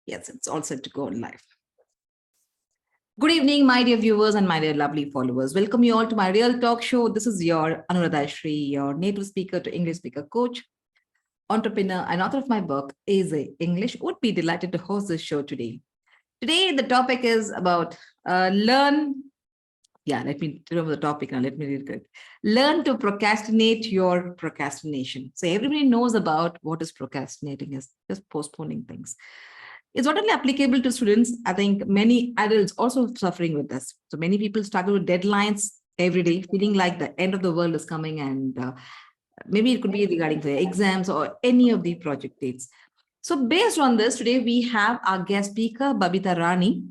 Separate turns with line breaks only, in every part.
Yes, it's all set to go live. Good evening, my dear viewers and my dear lovely followers. Welcome you all to my real talk show. This is your Anuradha Shri, your native speaker to English speaker coach, entrepreneur, and author of my book, Easy English. Would be delighted to host this show today. Today, the topic is about learn. Yeah, let me remember the topic now. Let me read it. Learn to procrastinate your procrastination. So everybody knows about what is procrastinating is just postponing things. It's not only applicable to students. I think many adults also suffering with this. So many people struggle with deadlines every day, feeling like the end of the world is coming, and maybe it could be regarding the exams or any of the project dates. So based on this, today we have our guest speaker, Babita Rani,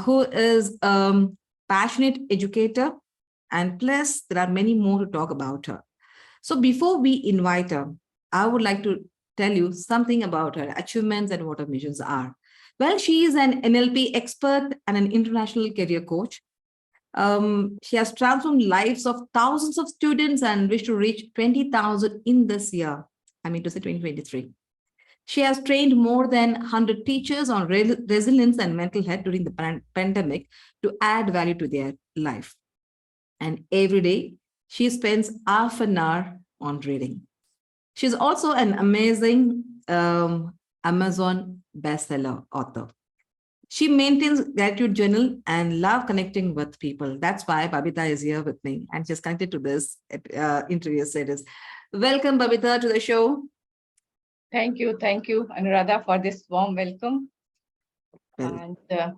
who is passionate educator, and plus there are many more to talk about her. So before we invite her, I would like to tell you something about her achievements and what her missions are. Well, she is an NLP expert and an international career coach. She has transformed lives of thousands of students and wish to reach 20,000 in this year. I mean to say 2023. She has trained more than 100 teachers on resilience and mental health during the pandemic to add value to their life. And every day, she spends half an hour on reading. She's also an amazing Amazon bestseller author. She maintains gratitude journal and love connecting with people. That's why Babita is here with me, and she's connected to this interview series. Welcome, Babita, to the show.
Thank you, Anuradha, for this warm welcome.
Well, and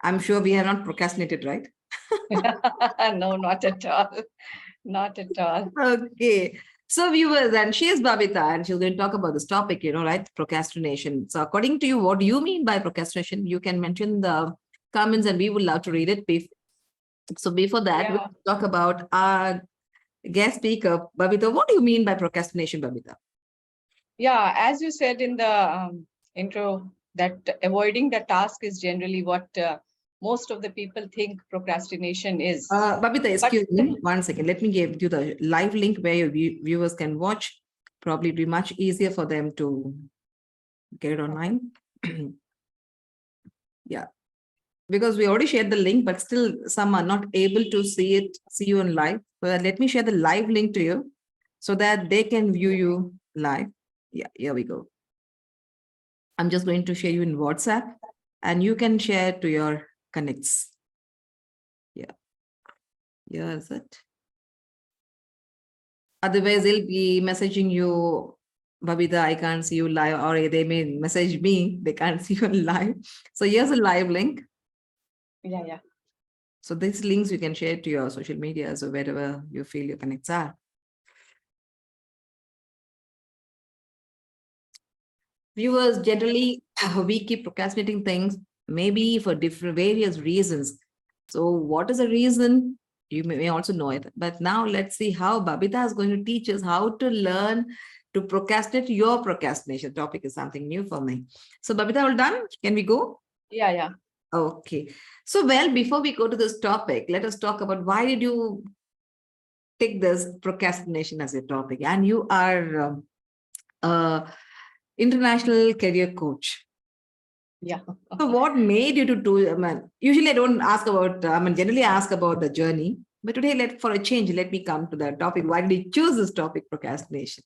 I'm sure we have not procrastinated, right?
No, not at all. Not at all.
Okay. So viewers, and she is Babita, and she's going to talk about this topic, right? Procrastination. So according to you, what do you mean by procrastination? You can mention the comments and we would love to read it. So before that, we'll talk about our guest speaker, Babita. What do you mean by procrastination, Babita?
Yeah, as you said in the intro, that avoiding the task is generally what most of the people think procrastination is.
Babita, excuse me, 1 second. Let me give you the live link where your viewers can watch. Probably be much easier for them to get it online. Yeah, because we already shared the link, but still some are not able to see you in live. So let me share the live link to you so that they can view you live. Yeah, here we go. I'm just going to share you in WhatsApp, and you can share to your connects. Yeah. Here is it. Otherwise, they'll be messaging you, Babita, I can't see you live, or they may message me, they can't see you live. So here's a live link.
Yeah.
So these links you can share to your social media, so wherever you feel your connects are. Viewers, generally, we keep procrastinating things, maybe for different various reasons. So what is the reason? You may also know it. But now let's see how Babita is going to teach us how to learn to procrastinate your procrastination. Topic is something new for me. So Babita, all done? Can we go?
Yeah.
Okay. So, well, before we go to this topic, let us talk about why did you take this procrastination as a topic? And you are international career coach.
Yeah.
So what made you to do, usually I don't ask about, generally I ask about the journey, but today for a change, let me come to the topic. Why did you choose this topic, procrastination?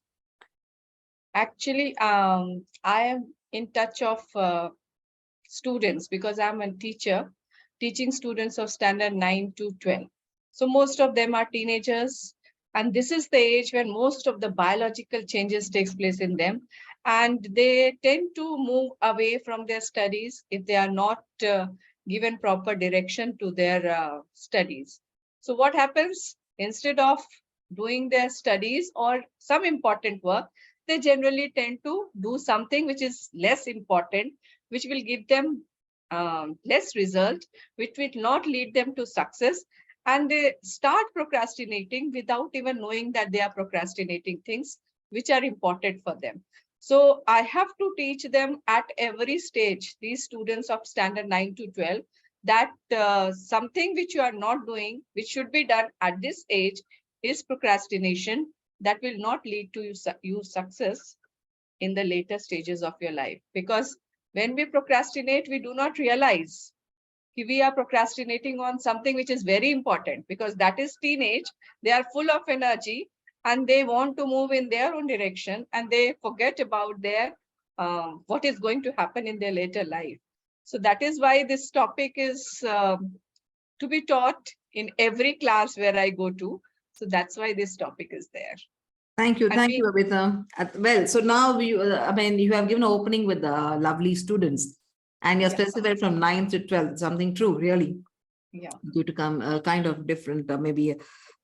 Actually, I am in touch of students because I'm a teacher, teaching students of standard 9 to 12. So most of them are teenagers, and this is the age when most of the biological changes takes place in them, and they tend to move away from their studies if they are not given proper direction to their studies. So what happens? Instead of doing their studies or some important work, they generally tend to do something which is less important, which will give them less result, which will not lead them to success. And they start procrastinating without even knowing that they are procrastinating things which are important for them. So I have to teach them at every stage, these students of standard 9 to 12, that something which you are not doing, which should be done at this age, is procrastination that will not lead to you success in the later stages of your life. Because when we procrastinate, we do not realize we are procrastinating on something which is very important, because that is teenage. They are full of energy and they want to move in their own direction, and they forget about their what is going to happen in their later life. So that is why this topic is to be taught in every class where I go to. So that's why this topic is there.
Thank you.
And
Thank you, Babita. Well, so now I mean, you have given an opening with the lovely students, and you're
yeah,
specified from 9th to 12th, something true, really,
yeah,
due to come kind of different, maybe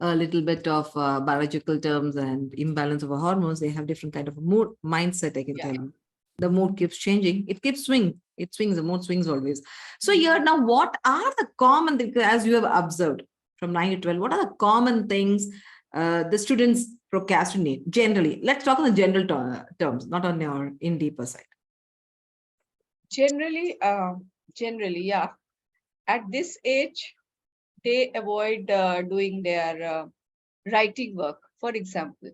a little bit of biological terms and imbalance of hormones. They have different kind of mood mindset, I can
yeah.
tell you. The mood keeps changing. It keeps swing. It swings. The mood swings always. So here now, what are the common things, as you have observed from 9 to 12? What are the common things the students procrastinate generally? Let's talk on the general terms, not on your in deeper side.
Generally, yeah. At this age, they avoid doing their writing work. For example,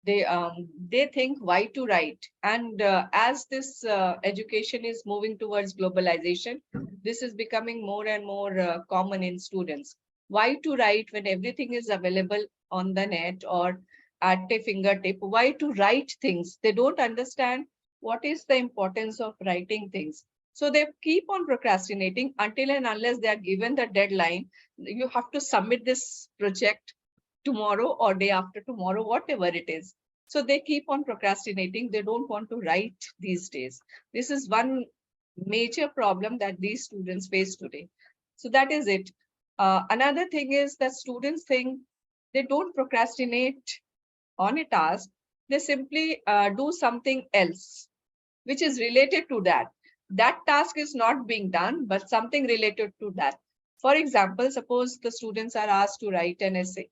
they think why to write, and as this education is moving towards globalization, this is becoming more and more common in students. Why to write when everything is available on the net or at a fingertip? Why to write things? They don't understand what is the importance of writing things. So they keep on procrastinating until and unless they are given the deadline. You have to submit this project tomorrow or day after tomorrow, whatever it is. So they keep on procrastinating. They don't want to write these days. This is one major problem that these students face today. So that is it. Another thing is that students think they don't procrastinate on a task. They simply do something else, which is related to that. That task is not being done, but something related to that. For example, suppose the students are asked to write an essay.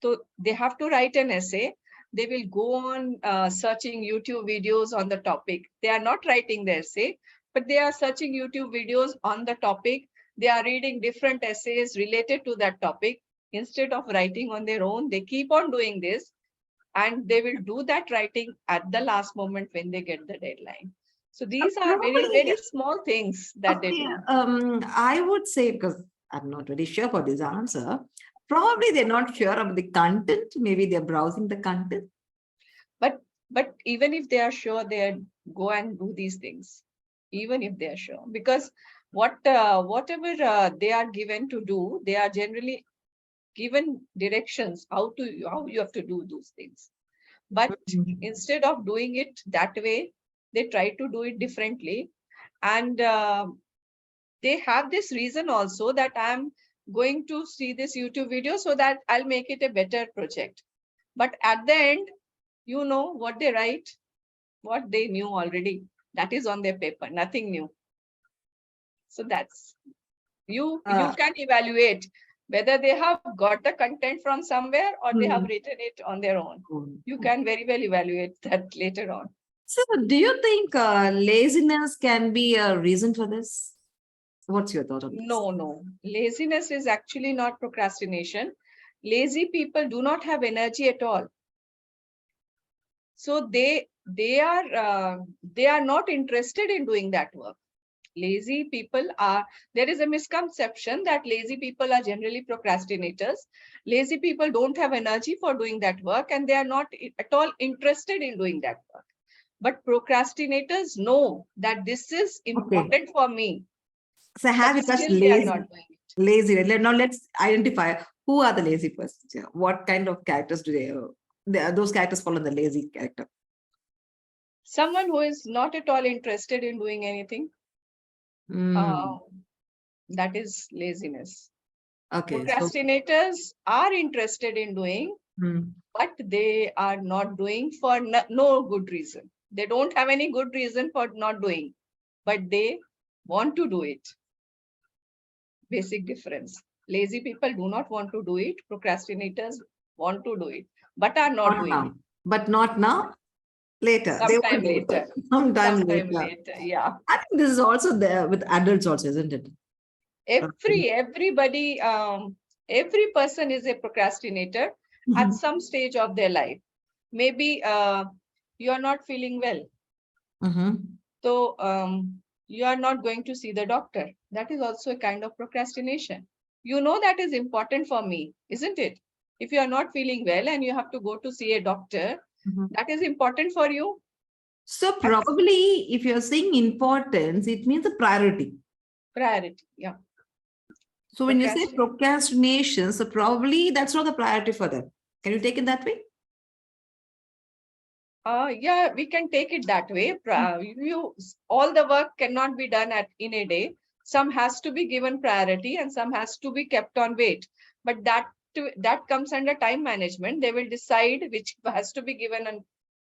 So they have to write an essay. They will go on searching YouTube videos on the topic. They are not writing the essay, but they are searching YouTube videos on the topic. They are reading different essays related to that topic. Instead of writing on their own, they keep on doing this, and they will do that writing at the last moment when they get the deadline. So these are very,
Probably,
very small things that they
okay,
do.
I would say, because I'm not very sure about this answer, probably they're not sure of the content. Maybe they're browsing the content.
But even if they are sure, they go and do these things, even if they are sure, because whatever they are given to do, they are generally given directions how you have to do those things. But instead of doing it that way, they try to do it differently, and they have this reason also that I'm going to see this YouTube video so that I'll make it a better project. But at the end, you know what they write, what they knew already. That is on their paper, nothing new. So that's you can evaluate whether they have got the content from somewhere or they have written it on their own. You can very well evaluate that later on.
So, do you think laziness can be a reason for this? What's your thought on this?
No. Laziness is actually not procrastination. Lazy people do not have energy at all. So they are not interested in doing that work. Lazy people are, there is a misconception that lazy people are generally procrastinators. Lazy people don't have energy for doing that work, and they are not at all interested in doing that work. But procrastinators know that this is important for me.
So have you
But
touched
still they are
lazy?
not doing it.
Lazy. Now let's identify who are the lazy persons. Yeah. What kind of characters do those characters fall in the lazy character?
Someone who is not at all interested in doing anything. That is laziness.
Okay.
Procrastinators are interested in doing, but they are not doing for no good reason. They don't have any good reason for not doing, but they want to do it. Basic difference. Lazy people do not want to do it. Procrastinators want to do it, but are not doing it.
But not now? Later. They
sometime
won't do
later.
it. Sometime
Sometime
later.
later. Yeah.
I think this is also there with adults also, isn't it?
Everybody, every person is a procrastinator at
Mhm.
some stage of their life. Maybe you are not feeling well,
Mhm.
so you are not going to see the doctor. That is also a kind of procrastination. You know that is important for me, isn't it? If you are not feeling well and you have to go to see a doctor,
Mhm.
that is important for you.
So
That's
probably if you're saying importance, it means a priority.
priority. Yeah.
So when you say
Procrastination.
procrastination, so probably that's not the priority for them. Can you take it that way?
Yeah, we can take it that way. All the work cannot be done in a day. Some has to be given priority and some has to be kept on wait. But that comes under time management. They will decide which has to be given a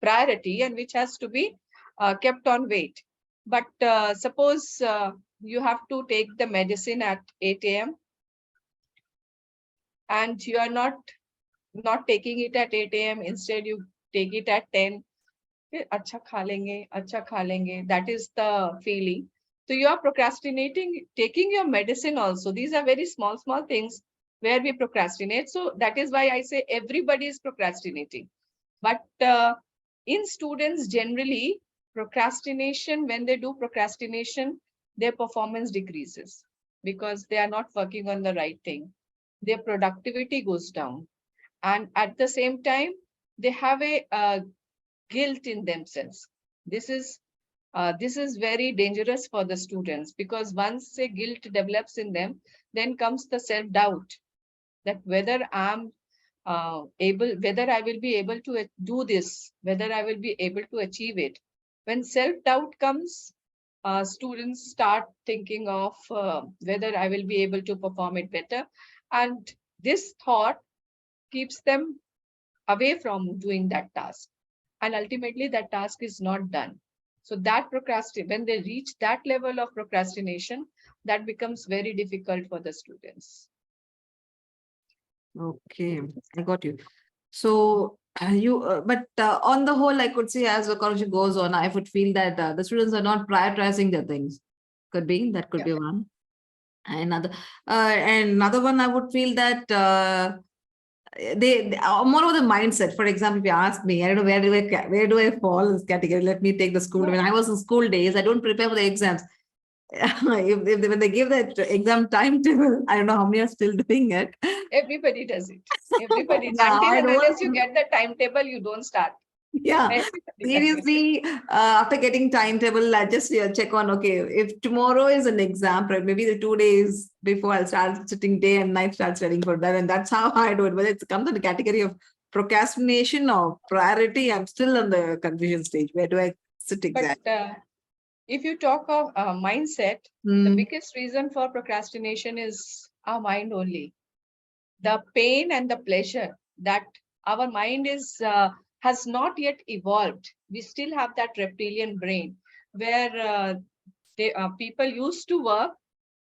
priority and which has to be kept on wait. But suppose you have to take the medicine at 8 a.m. and you are not taking it at 8 a.m. Instead, you take it at 10. फिर अच्छा खा लेंगे, that is the feeling. So you are procrastinating, taking your medicine also. These are very small things where we procrastinate. So that is why I say everybody is procrastinating. But in students generally, procrastination, when they do procrastination, their performance decreases because they are not working on the right thing. Their productivity goes down. And at the same time, they have a guilt in themselves. This is very dangerous for the students, because once a guilt develops in them, then comes the self-doubt that whether I will be able to do this, whether I will be able to achieve it. When self-doubt comes, students start thinking of whether I will be able to perform it better. And this thought keeps them away from doing that task, and ultimately that task is not done. So that when they reach that level of procrastination, that becomes very difficult for the students.
Okay, I got you. So but on the whole, I could say as the college goes on, I would feel that the students are not prioritizing their things. That could
Yeah.
be one. And another one, I would feel that they are more of the mindset. For example, if you ask me, I don't know where do I fall in this category. Let me take the school. When I was in school days, I don't prepare for the exams. When they give that exam timetable, I don't know how many are still doing it.
Everybody does it. Everybody,
Yeah,
until
I
and unless you
don't.
get the timetable, you don't start.
Yeah,
Everybody does it.
seriously. After getting timetable, I just check on. Okay, if tomorrow is an exam, right, maybe the 2 days before I'll start sitting day and night, start studying for that, and that's how I do it. Whether it comes in the category of procrastination or priority, I'm still on the confusion stage. Where do I sit
But
exactly?
if you talk of mindset, the
Hmm.
biggest reason for procrastination is our mind only. The pain and the pleasure that our mind is has not yet evolved. We still have that reptilian brain where people used to work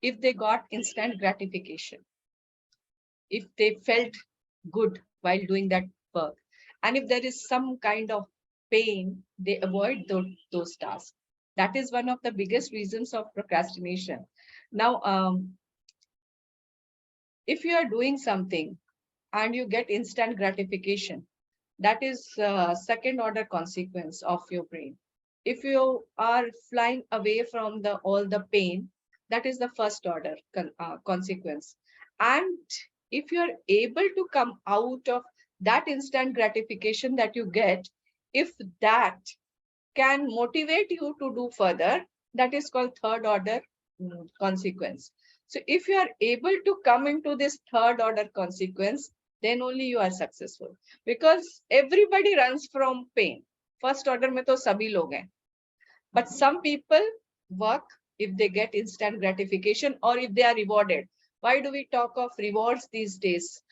if they got instant gratification, if they felt good while doing that work, and if there is some kind of pain, they avoid those tasks. That is one of the biggest reasons of procrastination. Now, if you are doing something and you get instant gratification, that is second order consequence of your brain. If you are flying away from the all the pain, that is the first order consequence. And if you are able to come out of that instant gratification that you get, if that can motivate you to do further, that is called third order consequence. So if you are able to come into this third order consequence, then only you are successful, because everybody runs from pain. First order mein to sabhi log hain, but some people work if they get instant gratification or if they are rewarded. Why do we talk of rewards these days?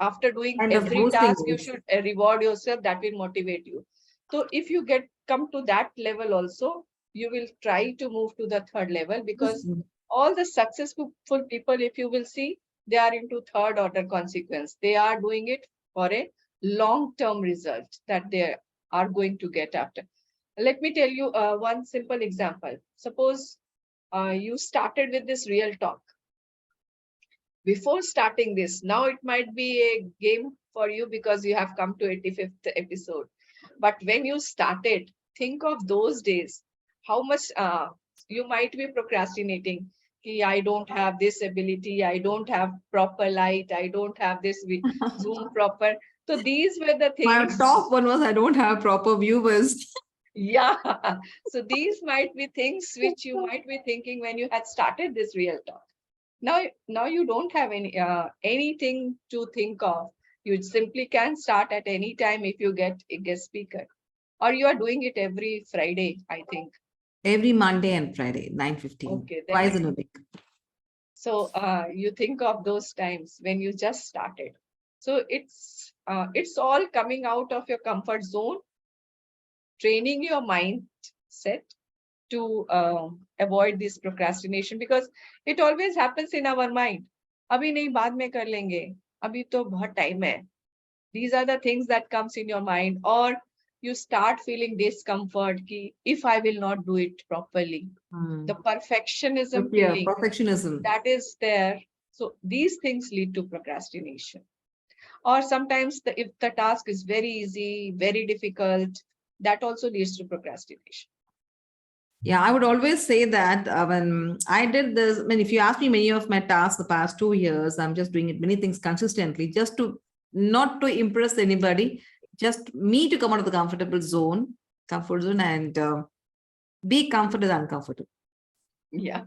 After doing
Kind of
every
boosting
task, you
it.
should reward yourself. That will motivate you. So if you come to that level also, you will try to move to the third level, because all the successful people, if you will see, they are into third order consequence. They are doing it for a long term result, that are going to get after. Let me tell you one simple example. Suppose you started with this real talk. Before starting this, now it might be a game for you because you have come to 85th episode. But when you started, think of those days, how much you might be procrastinating. I don't have this ability, I don't have proper light, I don't have this Zoom proper. So these were the
My
things.
top one was I don't have proper viewers.
Yeah. So these might be things which you might be thinking when you had started this real talk. Now you don't have anything to think of. You simply can start at any time if you get a guest speaker, or you are doing it every Friday, I think.
Every Monday and Friday, 9:15,
Okay,
twice
then
in a week.
so you think of those times when you just started. So it's all coming out of your comfort zone, training your mindset to avoid this procrastination, because it always happens in our mind. Abhi nahi, baad mein kar lenge. Abhi to bahut time hai. These are the things that comes in your mind, or you start feeling discomfort ki if I will not do it properly. The perfectionism
Yeah,
feeling
perfectionism.
that is there. So these things lead to procrastination. Or sometimes if the task is very easy, very difficult, that also leads to procrastination.
Yeah, I would always say that when I did this, I mean, if you ask me many of my tasks the past 2 years, I'm just doing it many things consistently, just to not to impress anybody, just me to come out of the comfort zone, and be comfortable and uncomfortable.
Yeah,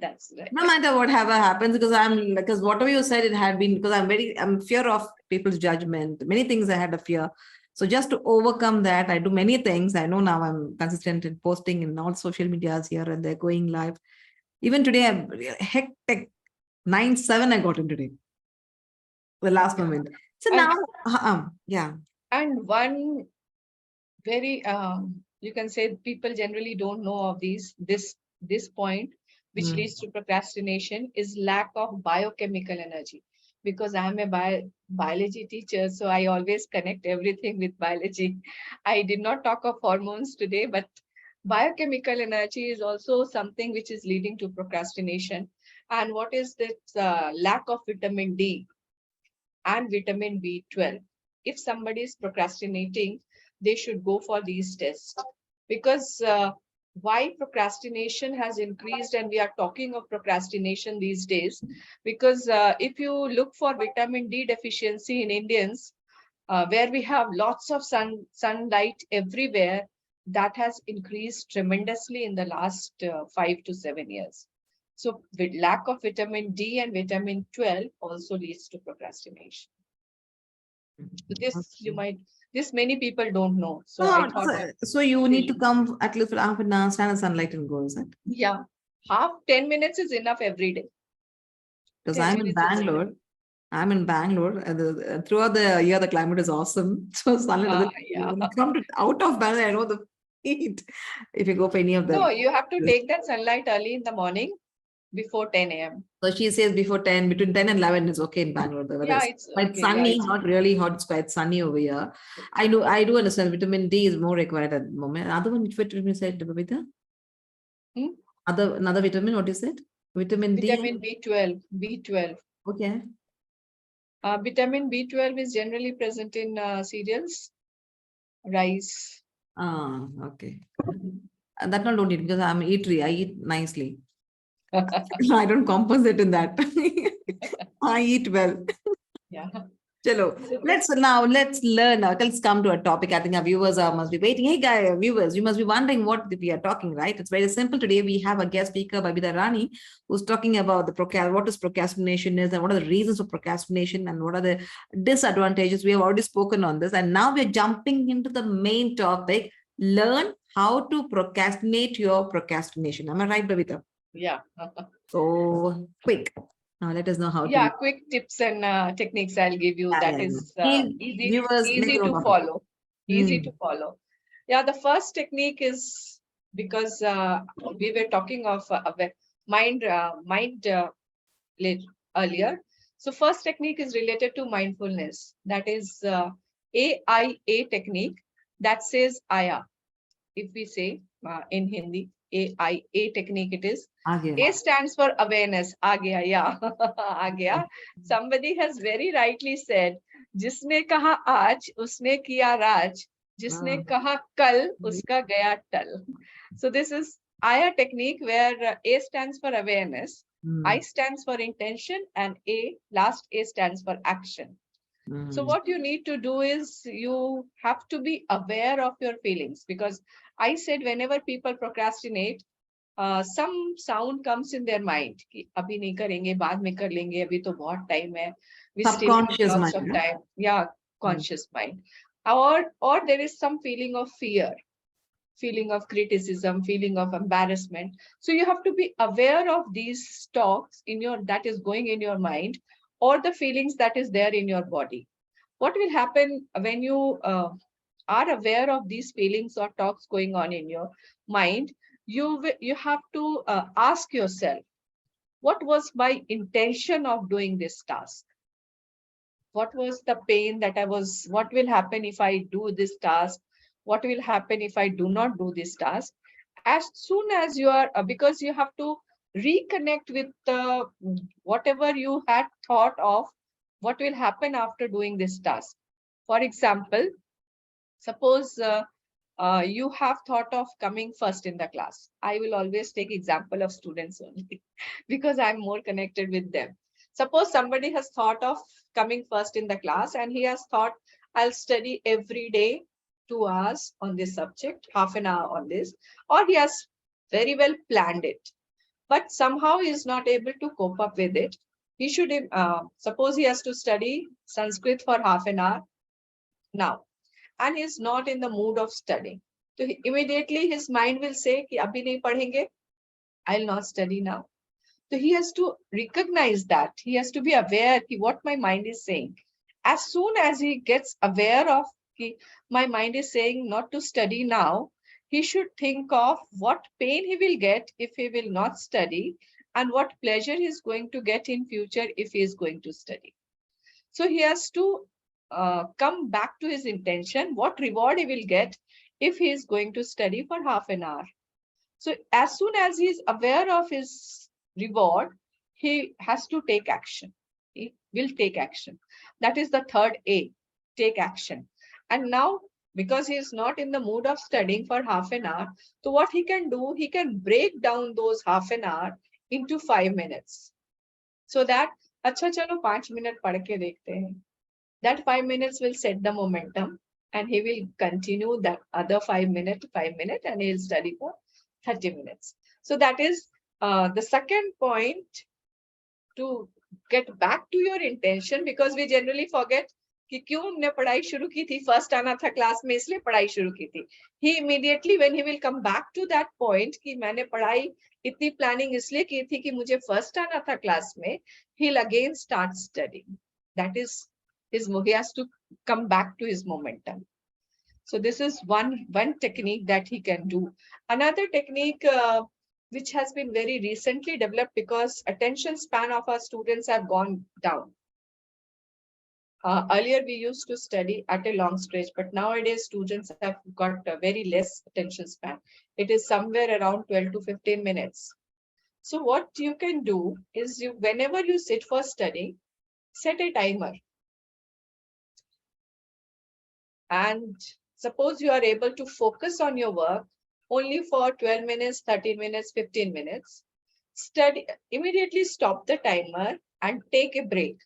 that's right.
No matter whatever happens, because whatever you said, it had been because I'm fear of people's judgment. Many things I had a fear. So just to overcome that, I do many things. I know now I'm consistent in posting in all social medias here and they're going live. Even today, I'm hectic 9-7 I got in today, the last moment. So
And
now, yeah.
and one very you can say people generally don't know of this point, which
Mm.
leads to procrastination, is lack of biochemical energy. Because I'm a biology teacher, so I always connect everything with biology. I did not talk of hormones today, but biochemical energy is also something which is leading to procrastination. And what is this lack of vitamin D and vitamin B12? If somebody is procrastinating, they should go for these tests. Because why procrastination has increased, and we are talking of procrastination these days, because if you look for vitamin D deficiency in Indians, where we have lots of sunlight everywhere, that has increased tremendously in the last 5 to 7 years. So with lack of vitamin D and vitamin 12 also leads to procrastination. So this many people don't know. So I
Oh,
thought of
so you need to
telling.
come at least for half an hour, stand in sunlight and go, is it?
Yeah, half 10 minutes is enough every day.
Because
10
I'm in
minutes is enough.
Bangalore. I'm in Bangalore, and throughout the year, the climate is awesome. So sunlight doesn't.
Yeah.
When you come out of Bangalore, I know the heat. If you go for any of
No,
the.
you have to take that sunlight early in the morning before 10 a.m.
So she says before 10, between 10 and 11 is okay in Bangalore. The weather
Yeah,
is
it's
quite
okay. Yeah,
sunny,
it's
not really hot. It's quite sunny over here. I do understand vitamin D is more required at the moment. Another one, which vitamin you said, Babita?
hmm?
Another vitamin, what is it? Vitamin D.
Vitamin B12. B12.
Okay.
Vitamin B12 is generally present in cereals, rice.
Ah, okay. That one don't eat because I'm eatery. I eat nicely. I don't compensate in that. I eat well.
Yeah.
Chalo.
So
Let's learn. Let's come to a topic. I think our viewers must be waiting. Hey, guys, viewers, you must be wondering what we are talking, right? It's very simple. Today we have a guest speaker, Babita Rani, who's talking about what is procrastination is, and what are the reasons for procrastination, and what are the disadvantages. We have already spoken on this, and now we're jumping into the main topic. Learn how to procrastinate your procrastination. Am I right, Babita?
yeah.
So quick. Now let us know how
Yeah,
to.
quick tips and techniques I'll give you,
Yeah,
that
yeah, yeah.
is
Give viewers make
easy
a
to
note of it.
follow. Easy to follow. Yeah, the first technique is, because we were talking of mind earlier. So first technique is related to mindfulness. That is AIA technique. that says Aya. If we say in Hindi, A technique it is.
आ गया.
A stands for awareness. आ गया, yeah. आ गया. Somebody has very rightly said, जिसने कहा आज, उसने किया राज. जिसने कहा कल, उसका गया टल. So this is Aya technique where A stands for awareness, I stands for intention, and last A stands for action. So what you need to do is you have to be aware of your feelings, because I said whenever people procrastinate, some sound comes in their mind कि अभी नहीं करेंगे, बाद में कर लेंगे, अभी तो बहुत time है. We still have
Subconscious
lots
mind,
of
right?
time. Yeah, conscious mind. Or there is some feeling of fear, feeling of criticism, feeling of embarrassment. So you have to be aware of these talks that is going in your mind, or the feelings that is there in your body. What will happen when you are aware of these feelings or talks going on in your mind? You have to ask yourself, what was my intention of doing this task? What was the pain that what will happen if I do this task? What will happen if I do not do this task? As soon as you are, because you have to reconnect with whatever you had thought of, what will happen after doing this task. For example, suppose you have thought of coming first in the class. I will always take example of students only because I'm more connected with them. Suppose somebody has thought of coming first in the class and he has thought, I'll study every day 2 hours on this subject, half an hour on this, or he has very well planned it, but somehow he is not able to cope up with it. He should, suppose he has to study Sanskrit for half an hour now, and he is not in the mood of studying. So immediately his mind will say, Ki abhi nahi padhenge, I'll not study now. So he has to recognize that. He has to be aware ki what my mind is saying. As soon as he gets aware of ki my mind is saying not to study now, he should think of what pain he will get if he will not study, and what pleasure he is going to get in future if he is going to study. So he has to come back to his intention, what reward he will get if he is going to study for half an hour. So as soon as he is aware of his reward, he has to take action. He will take action. That is the third A, take action. And now, because he is not in the mood of studying for half an hour, so what he can do, he can break down those half an hour into 5 minutes. So that, अच्छा चलो 5 minute पढ़ के देखते हैं. That 5 minutes will set the momentum, and he will continue that other 5 minutes, and he'll study for 30 minutes. So that is the second point, to get back to your intention, because we generally forget कि क्यों हमने पढ़ाई शुरू की थी, first आना था class में इसलिए पढ़ाई शुरू की थी. He immediately, when he will come back to that point कि मैंने पढ़ाई इतनी प्लानिंग इसलिए की थी कि मुझे फर्स्ट आना था क्लास में, he'll again start studying. That is he has to come back to his momentum. So this is one technique that he can do. Another technique which has been very recently developed, because attention span of our students have gone down. Earlier we used to study at a long stretch, but nowadays students have got a very less attention span. It is somewhere around 12 to 15 minutes. So what you can do is, whenever you sit for study, set a timer. And suppose you are able to focus on your work only for 12 minutes, 13 minutes, 15 minutes, immediately stop the timer and take a break.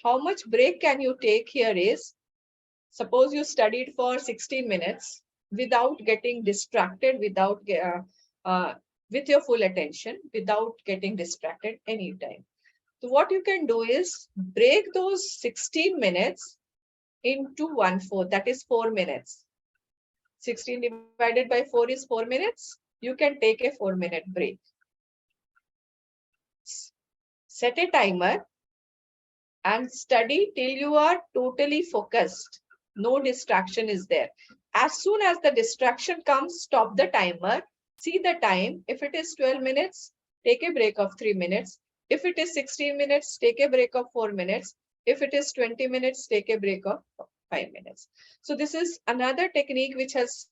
How much break can you take here is, suppose you studied for 16 minutes without getting distracted, with your full attention, without getting distracted anytime. So what you can do is break those 16 minutes into 1/4, that is 4 minutes. 16 divided by 4 is 4 minutes. You can take a 4-minute break. Set a timer and study till you are totally focused. No distraction is there. As soon as the distraction comes, stop the timer, see the time. If it is 12 minutes, take a break of 3 minutes. If it is 16 minutes, take a break of 4 minutes. If it is 20 minutes, take a break of 5 minutes. So this is another technique which is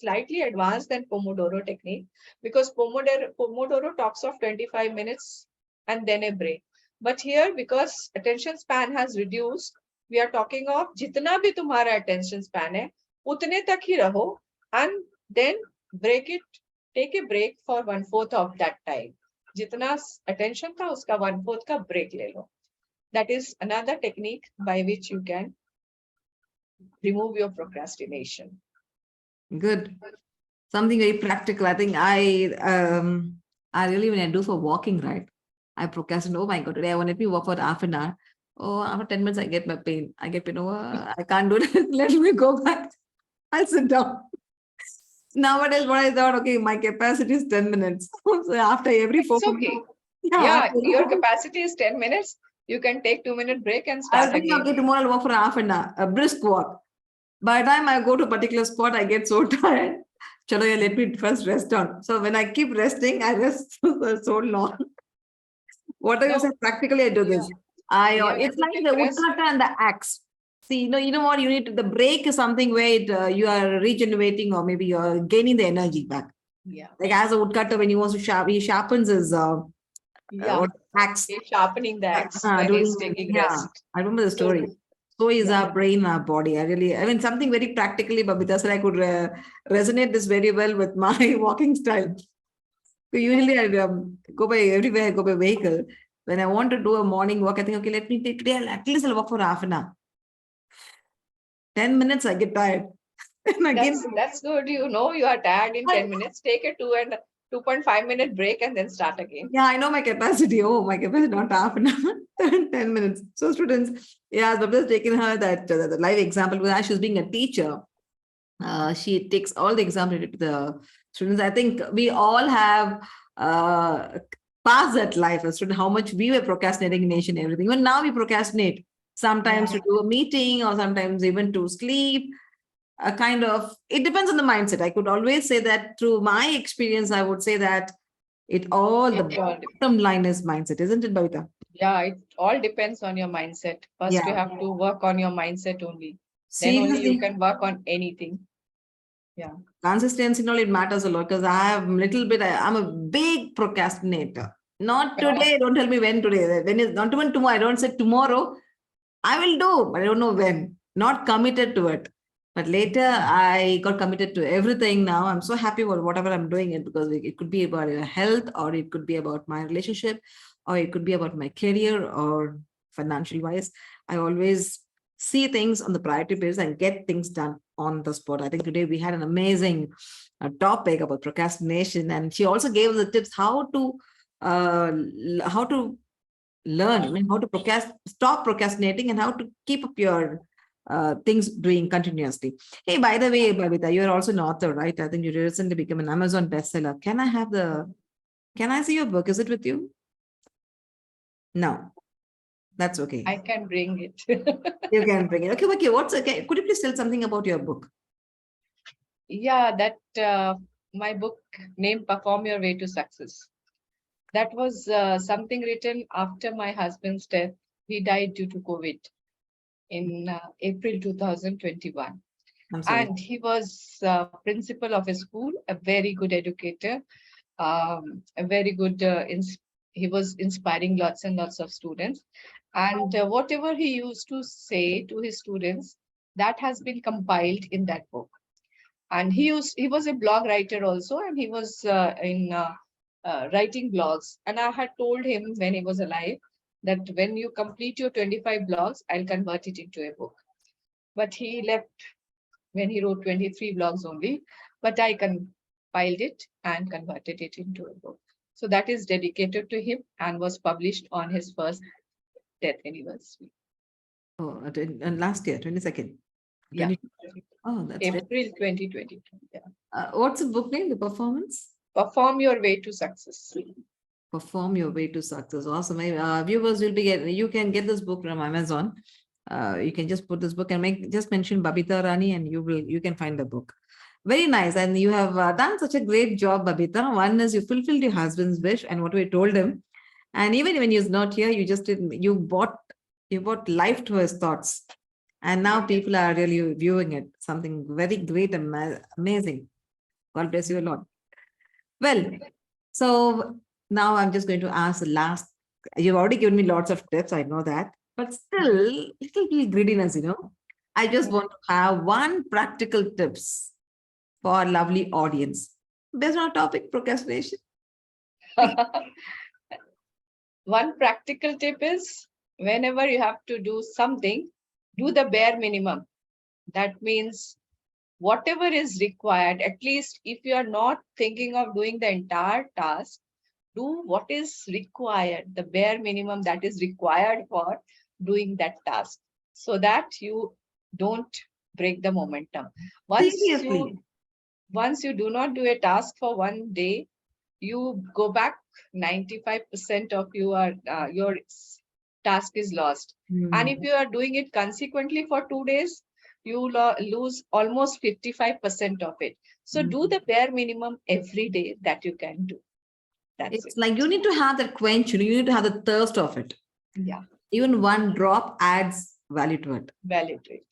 slightly advanced than Pomodoro technique, because Pomodoro talks of 25 minutes and then a break. But here, because attention span has reduced, we are talking of jitna bhi tumhara attention span hai, utne tak hi raho, and then break it, take a break for 1/4 of that time. Jitna attention tha, uska 1/4 ka break le lo. That is another technique by which you can remove your procrastination.
Good. Something very practical. I think I really, when I do for walking, right, I procrastinate. Oh my God, today I wanted to walk for half an hour. Oh, after 10 minutes, I get my pain. I get pain. Oh, I can't do it. Let me go back. I'll sit down. Nowadays, what I thought, okay, my capacity is 10 minutes. So after every 4
It's okay.
yeah,
Yeah,
after
your capacity is 10 minutes. You can take 2-minute break and
I'll
start
think,
again.
okay, tomorrow I'll walk for half an hour, a brisk walk. By the time I go to a particular spot, I get so tired. Chalo, yeah, let me first rest down. So when I keep resting, I rest for so long. What I
No,
say, practically I do
yeah,
this. I
yeah,
it's
you
like
can
the
rest.
woodcutter and the axe. See, you know what you need. The break is something where you are regenerating, or maybe you're gaining the energy back.
Yeah,
Like as a woodcutter, when he wants to he sharpens his
yeah.
what axe.
He's sharpening the axe when he's
During
taking
yeah,
rest.
I remember the
So,
story. So is
yeah,
our brain, our body. I mean, something very practically, Babita said I could resonate this very well with my walking style. So usually I go by everywhere, I go by vehicle. When I want to do a morning walk, I think, okay, let me take today, at least I'll walk for half an hour. 10 minutes, I get tired. And again,
that's good. You know you are tired in 10 minutes. Take a 2.5 minute break and then start again.
yeah, I know my capacity. Oh, my capacity, not half an hour, 10 minutes. So students, yeah, Babita's taken her that the live example, because she was being a teacher. She takes all the example to the students. I think we all have uh, passed that life as student, how much we were procrastinating in nation, everything. Even now we procrastinate sometimes
Yeah.
to do a meeting, or sometimes even to sleep. A kind of, it depends on the mindset. I could always say that through my experience, I would say that it all, the
It all,
bottom line is mindset, isn't it, Babita?
yeah, it all depends on your mindset. First, you
Yeah.
have to work on your mindset only. Then only you
Seriously,
can work on anything. Yeah.
consistency, and all, it matters a lot, because I have a little bit, I'm a big procrastinator. Not today, don't tell me when today. When is not even tomorrow. I don't say tomorrow. I will do, but I don't know when. Not committed to it. But later I got committed to everything now. I'm so happy with whatever I'm doing it, because it could be about health, or it could be about my relationship, or it could be about my career, or financial wise. I always see things on the priority basis and get things done on the spot. I think today we had an amazing topic about procrastination, and she also gave us the tips how to learn, I mean, how to stop procrastinating, and how to keep up your things doing continuously. Hey, by the way, Babita, you're also an author, right? I think you recently became an Amazon bestseller. Can I see your book? Is it with you? No, that's okay.
I can bring it.
You can bring it. Okay, okay. Okay? Could you please tell something about your book?
Yeah, that my book named Perform Your Way to Success. That was something written after my husband's death. He died due to COVID in April 2021.
I'm sorry.
And he was principal of a school, a very good educator, a very good, he was inspiring lots and lots of students. And whatever he used to say to his students, that has been compiled in that book. And he was a blog writer also, and he was in writing blogs. And I had told him when he was alive that when you complete your 25 blogs, I'll convert it into a book. But he left when he wrote 23 blogs only, but I compiled it and converted it into a book. So that is dedicated to him and was published on his first death anniversary.
Oh, and last year, 22nd.
Yeah.
Oh, that's great.
April 2022. Yeah.
What's the book name? The Performance?
Perform Your Way to Success.
Perform Your Way to Success. Awesome. Viewers will be you can get this book from Amazon. You can just put this book and just mention Babita Rani, and you can find the book. Very nice. And you have done such a great job, Babita. One is you fulfilled your husband's wish and what we told him. And even when he's not here, you brought life to his thoughts. And now people are really viewing it. Something very great and amazing. God bless you a lot. Well, so now I'm just going to ask the last. You've already given me lots of tips. I know that, but still, little greediness. I just want to have one practical tips for our lovely audience based on our topic, procrastination.
One practical tip is whenever you have to do something, do the bare minimum. That means whatever is required, at least if you are not thinking of doing the entire task, do what is required, the bare minimum that is required for doing that task, so that you don't break the momentum. Once
Seriously.
you do not do a task for one day, you go back 95% of your task is lost. And if you are doing it consequently for 2 days, you lose almost 55% of it. So do the bare minimum every day that you can do. That's
It's
it.
like you need to have that quench, you need to have the thirst of it.
Yeah,
Even one drop adds value to it.
validate.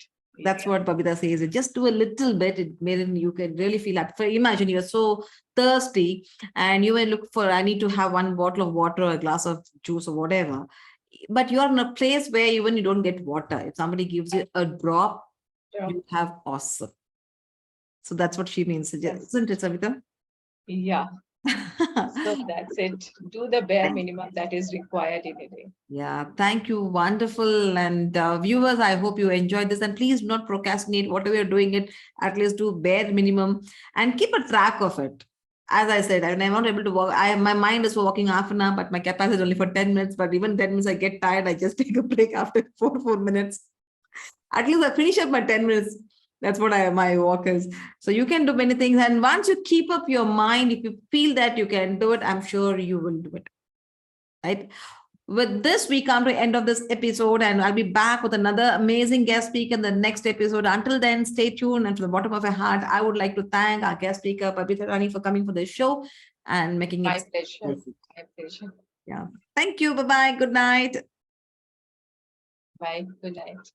That's what Babita says. Just do a little bit, wherein you can really feel that. For imagine you're so thirsty and you may look for, I need to have one bottle of water or a glass of juice or whatever. But you're in a place where even you don't get water. If somebody gives you a drop, you have awesome. So that's what she means. Isn't it, Savita?
Yeah. So that's it. Do the bare minimum that is required in a day.
Yeah, thank you. Wonderful. And viewers, I hope you enjoyed this. And please do not procrastinate. Whatever you're doing it, at least do bare minimum and keep a track of it. As I said, I'm not able to walk. My mind is for walking half an hour, but my capacity is only for 10 minutes. But even 10 minutes, I get tired. I just take a break after 4 minutes. At least I finish up my 10 minutes. That's what my walk is. So you can do many things. And once you keep up your mind, if you feel that you can do it, I'm sure you will do it. Right? With this, we come to the end of this episode, and I'll be back with another amazing guest speaker in the next episode. Until then, stay tuned. And from the bottom of my heart, I would like to thank our guest speaker, Babita Rani, for coming for this show and making
My
it.
pleasure. My pleasure.
Yeah. Thank you. Bye bye. Good night.
Bye. Good night.